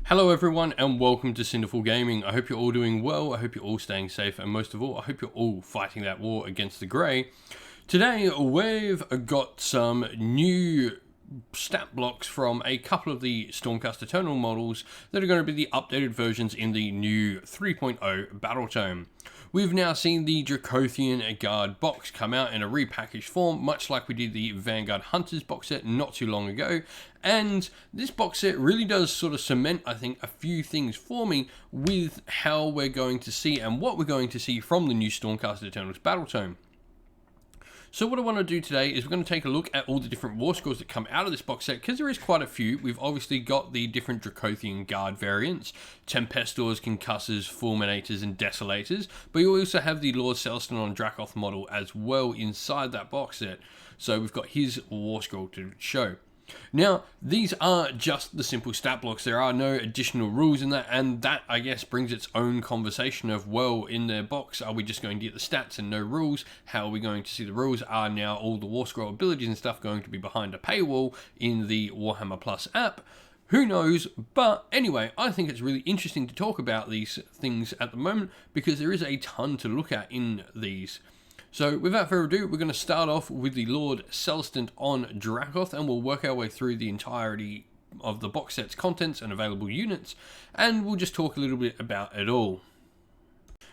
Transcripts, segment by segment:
Hello everyone and welcome to Cinderfall Gaming. I hope you're all doing well, I hope you're all staying safe, and most of all, I hope you're all fighting that war against the Grey. Today we've got some new stat blocks from a couple of the Stormcast Eternal models that are going to be the updated versions in the new 3.0 Battle Tome. We've now seen the Dracothian Guard box come out in a repackaged form, much like we did the Vanguard Hunters box set not too long ago, and this box set really does sort of cement, I think, a few things for me with how we're going to see and what we're going to see from the new Stormcast Eternals Battle Tome. So what I want to do today is we're going to take a look at all the different Warscrolls that come out of this box set, because there is quite a few. We've obviously got the different Dracothian Guard variants, Tempests, Concussives, Formulators, and Desolators, but you also have the Lord Celestion on Dracoth model as well inside that box set. So we've got his Warscroll to show. Now, these are just the simple stat blocks. There are no additional rules in that, and that, I guess, brings its own conversation of, well, in their box, are we just going to get the stats and no rules? How are we going to see the rules? Are now all the Warscroll abilities and stuff going to be behind a paywall in the Warhammer Plus app? Who knows? But anyway, I think it's really interesting to talk about these things at the moment, because there is a ton to look at in these. So without further ado, we're going to start off with the Lord Celestion on Dracoth, and we'll work our way through the entirety of the box set's contents and available units, and we'll just talk a little bit about it all.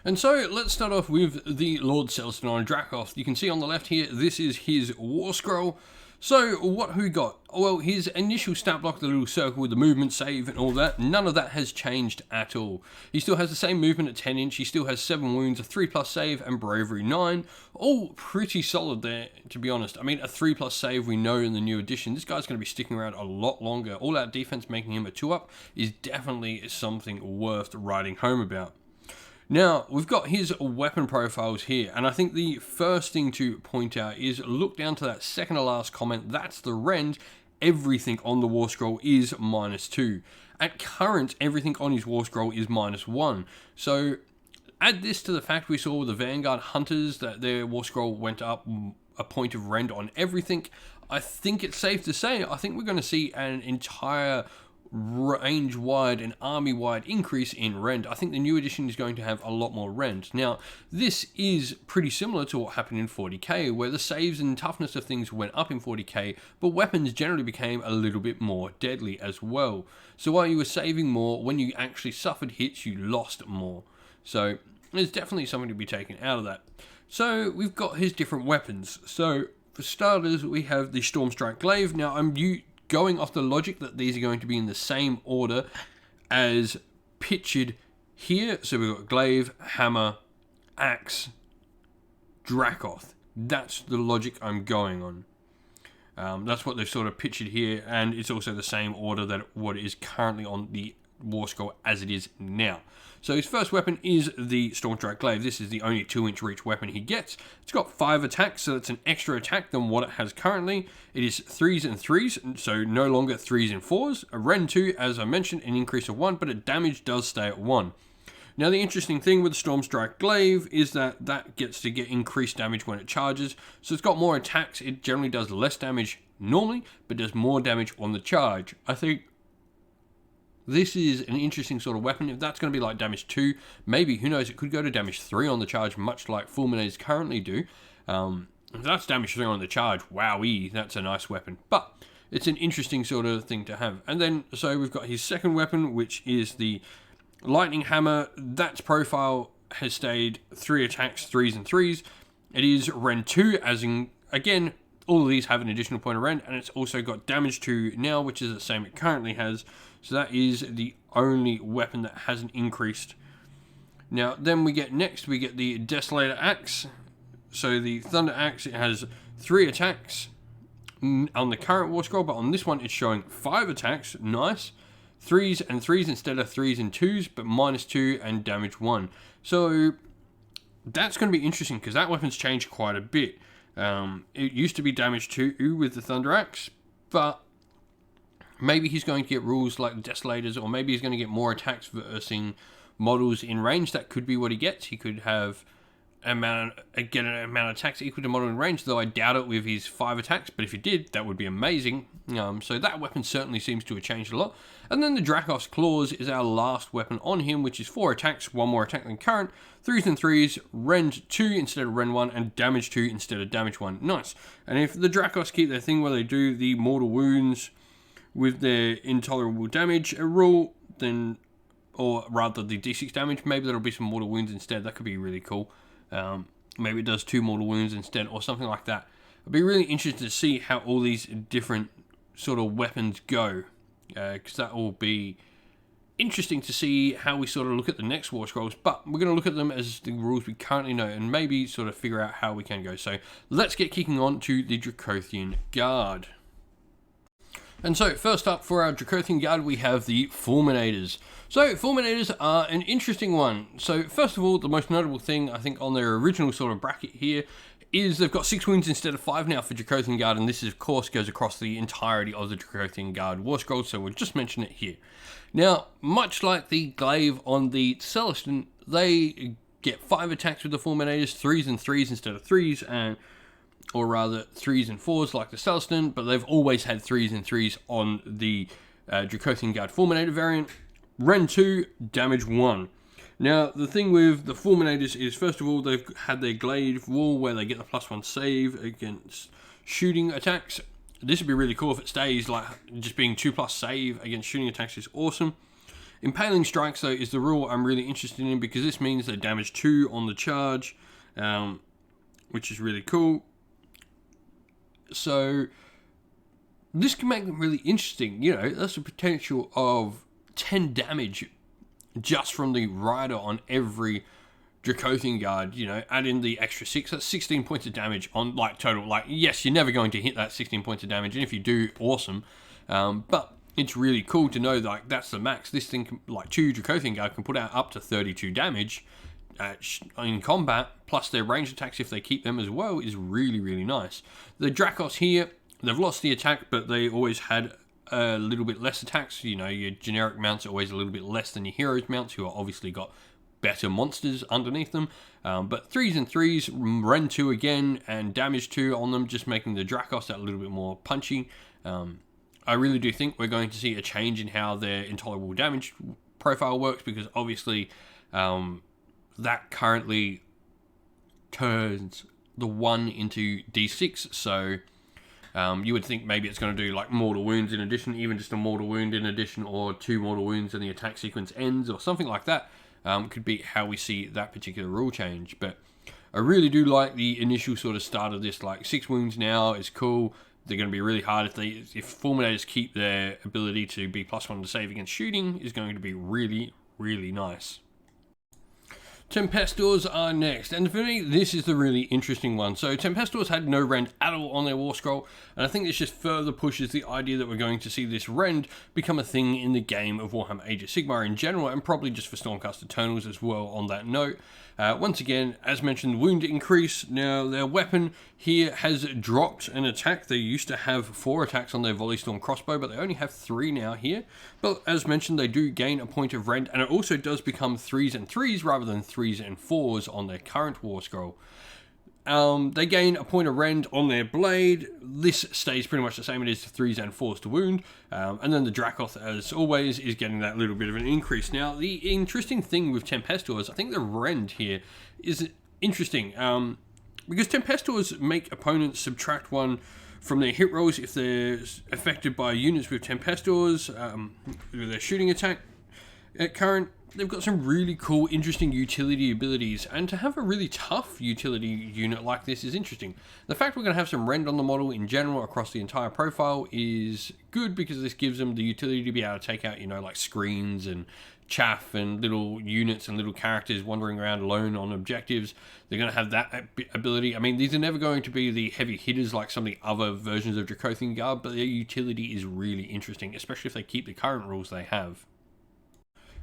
And so let's start off with the Lord Celestion on Dracoth. You can see on the left here, this is his Warscroll. So what have we got? Well, his initial stat block, the little circle with the movement save and all that, none of that has changed at all. He still has the same movement at 10 inch, he still has 7 wounds, a 3+ save, and bravery 9. All pretty solid there, to be honest. I mean, a 3+ save we know in the new edition. This guy's going to be sticking around a lot longer. All out defense making him a 2-up is definitely something worth writing home about. Now, we've got his weapon profiles here, and I think the first thing to point out is look down to that second to last comment. That's the rend. Everything on the Warscroll is -2. At current, everything on his Warscroll is -1. So add this to the fact we saw with the Vanguard Hunters that their Warscroll went up a point of rend on everything. I think it's safe to say, I think we're going to see an entire range-wide and army-wide increase in rend. I think the new edition is going to have a lot more rend. Now, this is pretty similar to what happened in 40k, where the saves and toughness of things went up in 40k, but weapons generally became a little bit more deadly as well. So while you were saving more, when you actually suffered hits, you lost more. So there's definitely something to be taken out of that. So we've got his different weapons. So for starters, we have the Stormstrike Glaive. Now, I'm going off the logic that these are going to be in the same order as pictured here. So we've got Glaive, Hammer, Axe, Dracoth. That's the logic I'm going on. That's what they've sort of pictured here, and it's also the same order that what is currently on the Warscroll as it is now. So his first weapon is the Stormstrike Glaive. This is the only 2-inch reach weapon he gets. It's got 5 attacks, so it's an extra attack than what it has currently. It is 3s and 3s, so no longer 3s and 4s. A Rend 2, as I mentioned, an increase of 1, but its damage does stay at 1. Now the interesting thing with the Stormstrike Glaive is that that gets to get increased damage when it charges. So it's got more attacks. It generally does less damage normally, but does more damage on the charge. I think this is an interesting sort of weapon. If that's going to be like damage 2, maybe, who knows, it could go to damage 3 on the charge, much like Fulminators currently do. If that's damage 3 on the charge, wowee, that's a nice weapon. But it's an interesting sort of thing to have. And then, so we've got his second weapon, which is the Lightning Hammer. That's profile has stayed 3 attacks, 3s and 3s. It is Rend 2, as in, again, all of these have an additional point of rend, and it's also got damage 2 now, which is the same it currently has. So that is the only weapon that hasn't increased. Now, then we get the Desolator Axe. So the Thunder Axe, it has 3 attacks on the current Warscroll, but on this one it's showing 5 attacks. Nice. 3s and 3s instead of 3s and 2s, but -2 and damage 1. So that's going to be interesting, because that weapon's changed quite a bit. It used to be damage 2 with the Thunder Axe, but maybe he's going to get rules like the Desolators, or maybe he's going to get more attacks versus models in range. That could be what he gets. He could have get an amount of attacks equal to model in range, though I doubt it with his 5 attacks, but if he did, that would be amazing. So that weapon certainly seems to have changed a lot. And then the Dracos Claws is our last weapon on him, which is 4 attacks, 1 more attack than current, 3s and 3s, rend 2 instead of rend 1, and damage 2 instead of damage 1. Nice. And if the Dracos keep their thing where they do the mortal wounds with their intolerable damage rule, then, or rather the d6 damage, maybe there'll be some mortal wounds instead. That could be really cool. Maybe it does 2 mortal wounds instead, or something like that. I'd be really interested to see how all these different sort of weapons go, because that will be interesting to see how we sort of look at the next Warscrolls. But we're going to look at them as the rules we currently know, and maybe sort of figure out how we can go. So let's get kicking on to the Dracothian Guard. And so, first up for our Dracothian Guard, we have the Formulators. So, Formulators are an interesting one. So, first of all, the most notable thing, I think, on their original sort of bracket here, is they've got 6 wounds instead of 5 now for Dracothian Guard, and this, of course, goes across the entirety of the Dracothian Guard Warscrolls, so we'll just mention it here. Now, much like the glaive on the Celestion, they get 5 attacks with the Formulators, 3s and 3s instead of 3s, and or rather 3s and 4s like the Celestion, but they've always had 3s and 3s on the Dracothian Guard Fulminator variant. Rend 2, damage 1. Now, the thing with the Fulminators is, first of all, they've had their glaive wall where they get the +1 save against shooting attacks. This would be really cool if it stays, like, just being 2+ save against shooting attacks is awesome. Impaling Strikes, though, is the rule I'm really interested in, because this means they damage 2 on the charge, which is really cool. So, this can make them really interesting. You know, that's a potential of 10 damage just from the rider on every Dracothian Guard. You know, add in the extra 6, that's 16 points of damage on, like, total. Like, yes, you're never going to hit that 16 points of damage, and if you do, awesome. But it's really cool to know, like, that's the max. This thing, like, 2 Dracothian Guard can put out up to 32 damage in combat, plus their ranged attacks if they keep them as well, is really, really nice. The Dracos here, they've lost the attack, but they always had a little bit less attacks. You know, your generic mounts are always a little bit less than your heroes mounts, who are obviously got better monsters underneath them. But 3s and 3s, rend 2 again, and damage 2 on them, just making the Dracos that little bit more punchy. I really do think we're going to see a change in how their intolerable damage profile works, because obviously that currently turns the 1 into d6, so you would think maybe it's going to do like mortal wounds in addition, even just a mortal wound in addition, or 2 mortal wounds and the attack sequence ends, or something like that. Could be how we see that particular rule change. But I really do like the initial sort of start of this. Like, 6 wounds now is cool. They're going to be really hard if Fulminators keep their ability to be +1 to save against shooting, is going to be really, really nice. Tempests are next, and for me, this is the really interesting one. So Tempests had no rend at all on their War Scroll, and I think this just further pushes the idea that we're going to see this rend become a thing in the game of Warhammer Age of Sigmar in general, and probably just for Stormcast Eternals as well on that note. Once again, as mentioned, wound increase. Now, their weapon here has dropped an attack. They used to have 4 attacks on their Volley Storm crossbow, but they only have 3 now here. But as mentioned, they do gain a point of rend, and it also does become 3s and 3s rather than 3s and 4s on their current War Scroll. They gain a point of rend on their blade. This stays pretty much the same. It is 3s and 4s to wound. And then the Dracoth, as always, is getting that little bit of an increase. Now, the interesting thing with Tempests, I think the rend here is interesting. Because Tempests make opponents subtract 1 from their hit rolls if they're affected by units with Tempests, with their shooting attack at current. They've got some really cool, interesting utility abilities, and to have a really tough utility unit like this is interesting. The fact we're going to have some rend on the model in general across the entire profile is good, because this gives them the utility to be able to take out, you know, like screens and chaff and little units and little characters wandering around alone on objectives. They're going to have that ability. I mean, these are never going to be the heavy hitters like some of the other versions of Dracothian Guard, but their utility is really interesting, especially if they keep the current rules they have.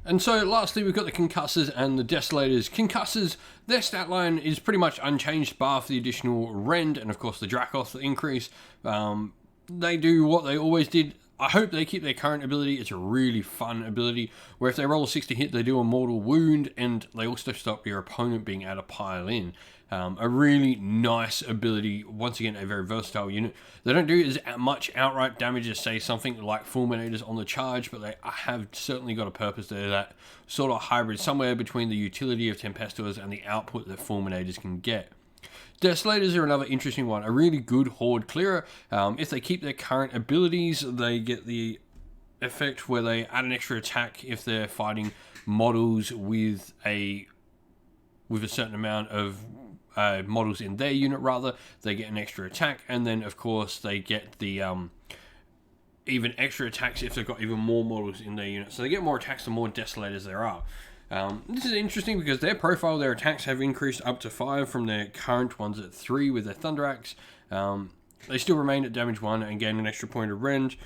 And so lastly, we've got the Concussives and the Desolators. Concussives, their stat line is pretty much unchanged bar for the additional rend and of course the Dracoth increase. They do what they always did. I hope they keep their current ability. It's a really fun ability where if they roll a 6 to hit, they do a mortal wound, and they also stop your opponent being able to pile in. A really nice ability. Once again, a very versatile unit. They don't do as much outright damage as, say, something like Fulminators on the charge, but they have certainly got a purpose there, that sort of hybrid somewhere between the utility of Tempests and the output that Fulminators can get. Desolators are another interesting one. A really good horde clearer. If they keep their current abilities, they get the effect where they add an extra attack if they're fighting models with a certain amount of models in their unit. Rather, they get an extra attack, and then of course they get the even extra attacks if they've got even more models in their unit. So they get more attacks the more Desolators there are. This is interesting because their profile, their attacks have increased up to 5 from their current ones at 3 with their Thunder Axe. They still remain at damage 1 and gain an extra point of rend,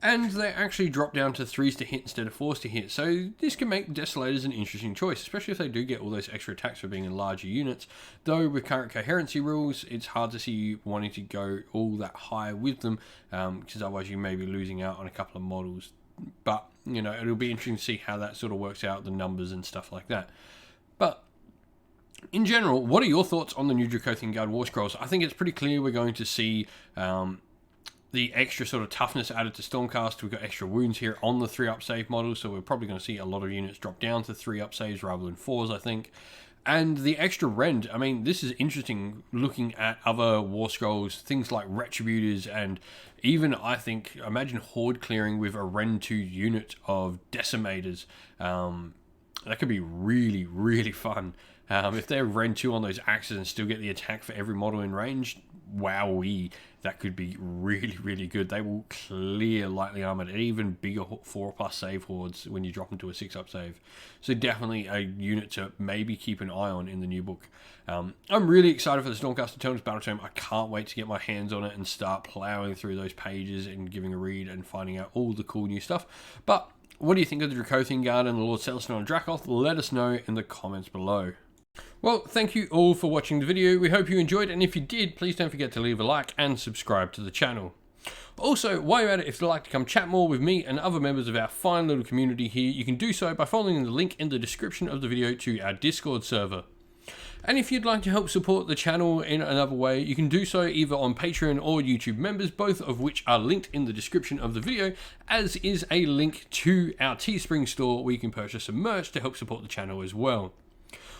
and they actually drop down to 3s to hit instead of 4s to hit. So this can make Desolators an interesting choice, especially if they do get all those extra attacks for being in larger units. Though with current coherency rules, it's hard to see you wanting to go all that high with them, because otherwise you may be losing out on a couple of models. But, you know, it'll be interesting to see how that sort of works out, the numbers and stuff like that. But in general, what are your thoughts on the new Dracothian Guard Warscrolls? I think it's pretty clear we're going to see the extra sort of toughness added to Stormcast. We've got extra wounds here on the 3-up save model, so we're probably going to see a lot of units drop down to 3-up saves rather than 4s, I think. And the extra rend, I mean, this is interesting looking at other Warscrolls, things like Retributors, and even, I think, imagine Horde clearing with a rend 2 unit of Decimators. That could be really, really fun. If they're rend 2 on those axes and still get the attack for every model in range, wowee, that could be really, really good. They will clear lightly armored and even bigger 4+ save hordes when you drop them to a 6-up save. So definitely a unit to maybe keep an eye on in the new book. I'm really excited for the Stormcast Eternals Battle Tome. I can't wait to get my hands on it and start plowing through those pages and giving a read and finding out all the cool new stuff. But what do you think of the Dracothian Guard and the Lord Celestion on Dracoth? Let us know in the comments below. Well, thank you all for watching the video. We hope you enjoyed, and if you did, please don't forget to leave a like and subscribe to the channel. Also, while you're at it, if you'd like to come chat more with me and other members of our fine little community here, you can do so by following the link in the description of the video to our Discord server. And if you'd like to help support the channel in another way, you can do so either on Patreon or YouTube members, both of which are linked in the description of the video, as is a link to our Teespring store where you can purchase some merch to help support the channel as well.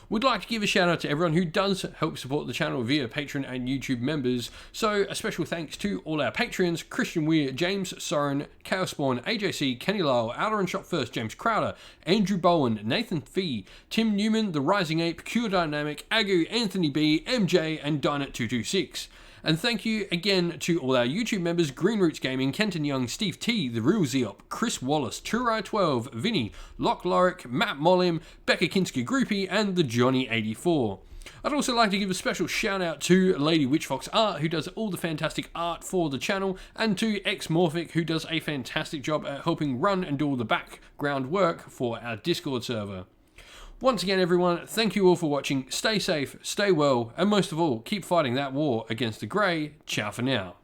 We'd like to give a shout out to everyone who does help support the channel via Patreon and YouTube members. So a special thanks to all our Patreons: Christian Weir, James Soren, Chaos Spawn, AJC, Kenny Lyle, Outer and Shot First, James Crowder, Andrew Bowen, Nathan Fee, Tim Newman, The Rising Ape, Cure Dynamic, Agu, Anthony B, MJ, and Dynet226. And thank you again to all our YouTube members: Green Roots Gaming, Kenton Young, Steve T, The Real Zeop, Chris Wallace, Turai12, Vinny, Locke Lorick, Matt Mollim, Becca Kinski Groupie, and the Johnny84. I'd also like to give a special shout out to Lady Witchfox Art, who does all the fantastic art for the channel, and to Xmorphic, who does a fantastic job at helping run and do all the background work for our Discord server. Once again, everyone, thank you all for watching. Stay safe, stay well, and most of all, keep fighting that war against the Grey. Ciao for now.